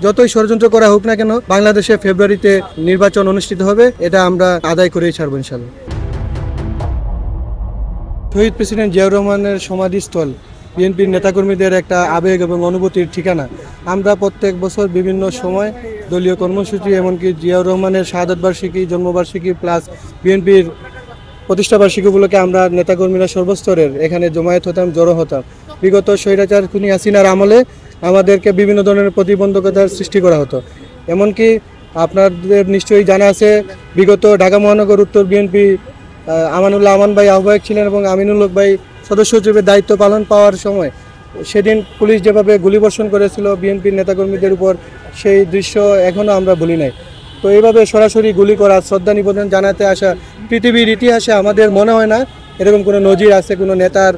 যতই ষড়যন্ত্র করা হোক না কেন, বাংলাদেশে ফেব্রুয়ারিতে নির্বাচন অনুষ্ঠিত হবে, এটা আমরা আদায় করেই ছাড়বো ইনশাল্লাহ। শহীদ প্রেসিডেন্ট জিয়াউর রহমানের সমাধিস্থল বিএনপির নেতাকর্মীদের একটা আবেগ এবং অনুভূতির ঠিকানা। আমরা প্রত্যেক বছর বিভিন্ন সময় দলীয় কর্মসূচি, এমনকি জিয়াউর রহমানের শাহাদাত বার্ষিকী, জন্মবার্ষিকী প্লাস বিএনপির প্রতিষ্ঠাবার্ষিকী উপলক্ষে আমরা নেতাকর্মীরা সর্বস্তরের এখানে জমায়েত হতাম, জড়ো হতাম। বিগত স্বৈরাচার খুনি হাসিনার আমলে আমাদেরকে বিভিন্ন ধরনের প্রতিবন্ধকতার সৃষ্টি করা হতো। এমনকি আপনাদের নিশ্চয়ই জানা আছে, বিগত ঢাকা মহানগর উত্তর বিএনপি আমানুল্লাহ আমান ভাই আহ্বায়ক ছিলেন এবং আমিনুল হক ভাই সদস্য হিসেবে দায়িত্ব পালন পাওয়ার সময় সেদিন পুলিশ যেভাবে গুলিবর্ষণ করেছিল বিএনপির নেতাকর্মীদের উপর, সেই দৃশ্য এখনও আমরা ভুলি নাই। তো এইভাবে সরাসরি গুলি করা, শ্রদ্ধা নিবেদন জানাতে আসা, পৃথিবীর ইতিহাসে আমাদের মনে হয় না এরকম কোনো নজির আছে কোনো নেতার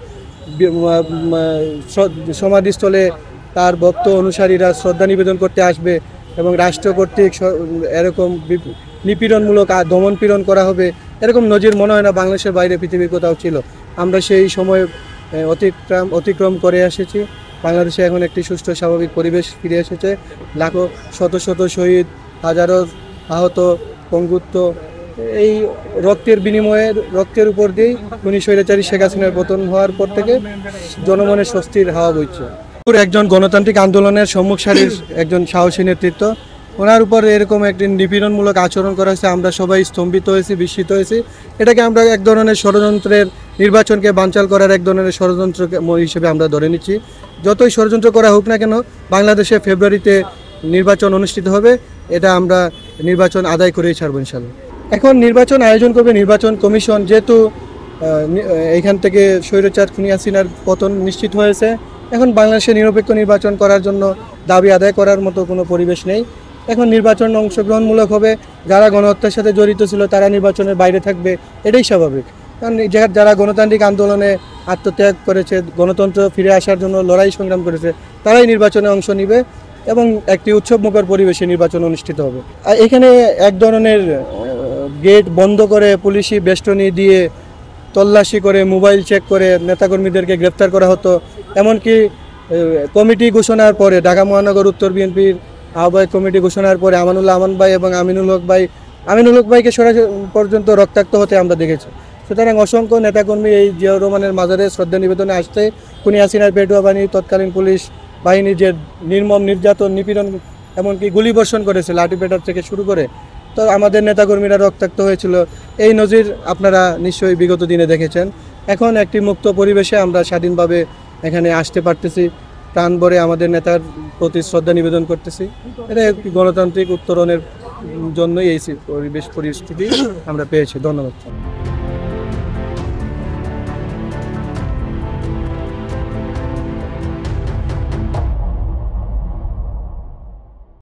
সমাধিস্থলে তার ভক্ত অনুসারীরা শ্রদ্ধা নিবেদন করতে আসবে এবং রাষ্ট্র কর্তৃক এরকম নিপীড়নমূলক দমনপীড়ন করা হবে, এরকম নজির মনে হয় না বাংলাদেশের বাইরে পৃথিবীর কোথাও ছিল। আমরা সেই সময় অতিক্রম করে এসেছি। বাংলাদেশে এখন একটি সুষ্ঠু স্বাভাবিক পরিবেশ ফিরে এসেছে। লাখো শত শত শহীদ, হাজারো আহত, পঙ্গুত্ব, এই রক্তের বিনিময়ে, রক্তের উপর দিয়েই খুনি স্বৈরাচারী শেখ হাসিনার পতন হওয়ার পর থেকে জনমনে স্বস্তির হাওয়া বইছে। একজন গণতান্ত্রিক আন্দোলনের সম্মুখ সারির একজন সাহসী নেতৃত্ব, ওনার উপর এরকম একটি নিপীড়নমূলক আচরণ করা হয়েছে। আমরা সবাই স্তম্ভিত হয়েছি, বিস্মিত হয়েছি। এটাকে আমরা এক ধরনের ষড়যন্ত্রের, নির্বাচনকে বানচাল করার এক ধরনের ষড়যন্ত্র হিসেবে আমরা ধরে নিচ্ছি। যতই ষড়যন্ত্র করা হোক না কেন, বাংলাদেশে ফেব্রুয়ারিতে নির্বাচন অনুষ্ঠিত হবে, এটা আমরা নির্বাচন আদায় করেই ছাড়বো ইনশাল্লাহ। এখন নির্বাচন আয়োজন করবে নির্বাচন কমিশন। যেহেতু এইখান থেকে স্বৈরাচার খুনি হাসিনার পতন নিশ্চিত হয়েছে, এখন বাংলাদেশে নিরপেক্ষ নির্বাচন করার জন্য দাবি আদায় করার মতো কোনো পরিবেশ নেই। এখন নির্বাচন অংশগ্রহণমূলক হবে। যারা গণহত্যার সাথে জড়িত ছিল তারা নির্বাচনের বাইরে থাকবে, এটাই স্বাভাবিক। কারণ যারা গণতান্ত্রিক আন্দোলনে আত্মত্যাগ করেছে, গণতন্ত্র ফিরে আসার জন্য লড়াই সংগ্রাম করেছে, তারাই নির্বাচনে অংশ নিবে এবং একটি উৎসবমুখর পরিবেশে নির্বাচন অনুষ্ঠিত হবে। এখানে এক ধরনের গেট বন্ধ করে, পুলিশি বেষ্টনী দিয়ে, তল্লাশি করে, মোবাইল চেক করে নেতাকর্মীদেরকে গ্রেপ্তার করা হতো। এমনকি কমিটি ঘোষণার পরে, ঢাকা মহানগর উত্তর বিএনপির আহ্বায়ক কমিটি ঘোষণার পরে আমানুল্লাহ আমান ভাই এবং আমিনুল হক ভাইকে সরাসরি পর্যন্ত রক্তাক্ত হতে আমরা দেখেছি। সুতরাং অসংখ্য নেতাকর্মী এই জিয়াউর রহমানের মাজারে শ্রদ্ধা নিবেদনে আসতে খুনি হাসিনার পেটুয়া বাহিনী, তৎকালীন পুলিশ বাহিনী যে নির্মম নির্যাতন, নিপীড়ন, এমনকি গুলিবর্ষণ করেছে লাঠিপেটার থেকে শুরু করে, তো আমাদের নেতাকর্মীরা রক্তাক্ত হয়েছিল। এই নজির আপনারা নিশ্চয়ই বিগত দিনে দেখেছেন। এখন একটি মুক্ত পরিবেশে আমরা স্বাধীনভাবে এখানে আসতে পারতেছি, প্রাণ ভরে আমাদের নেতার প্রতি শ্রদ্ধা নিবেদন করতেছি। এটা গণতান্ত্রিক উত্তরণের জন্যই এই পরিস্থিতি আমরা পেয়েছি। ধন্যবাদ।